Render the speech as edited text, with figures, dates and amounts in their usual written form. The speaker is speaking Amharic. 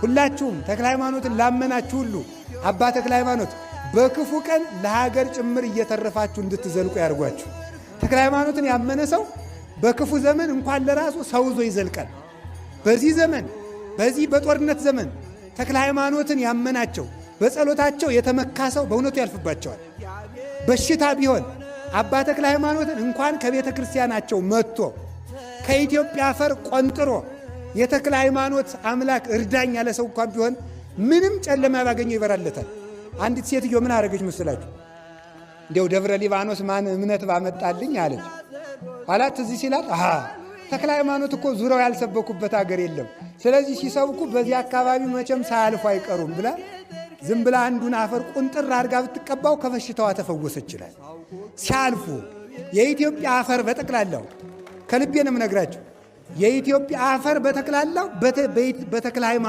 ሁላችሁም ተክለ ሃይማኖትን ላመናችሁ ሁሉ አባ ተክለ ሃይማኖት በክፉ ቀን ለሀገር ጭምር እየተረፋችሁ እንድትዘልቁ ያርጓችሁ። ተክለ ሃይማኖትን ያመነ ሰው በክፉ ዘመን እንኳን ለራሱ ሰው ይዞ ይዘልቃል። በዚህ ዘመን በዚህ በጦርነት ዘመን ተክለ ሃይማኖትን ያመናቸው በጸሎታቸው የተመካ ሰው በእውነቱ ያልፍባቸዋል። በሽታ ቢሆን አባ ተክለ ሃይማኖትን እንኳን ከቤተ ክርስቲያናቸው መጥቶ ከኢትዮጵያ አፈር ቆንጥሮ የተክለ ሃይማኖት አምላክ እርዳኝ ያለ ሰው እንኳን ቢሆን ምንም ጨለማ ባገኘው ይበራለታል። አንዲት ሴትዮ ምን አደረገች መስላችሁ? እንዲያው ደብረ ሊባኖስ ማን እምነት ባመጣልኝ አለች። ኋላት እዚህ ሲላት ተክለ ሃይማኖት እኮ ዙረው ያልሰበኩበት ሀገር የለም፣ ስለዚህ ሲሰብኩ በዚህ አካባቢ መቼም ሳያልፉ አይቀሩም ብላ ዝም ብላ አንዱን አፈር ቁንጥር አድርጋ ብትቀባው ከበሽታዋ ተፈወሰች ይችላል። ሲያልፉ የኢትዮጵያ አፈር በጠቅላላው ከልቤ ነው የምነግራቸው፣ የኢትዮጵያ አፈር በጠቅላላው በተክለ ሃይማኖት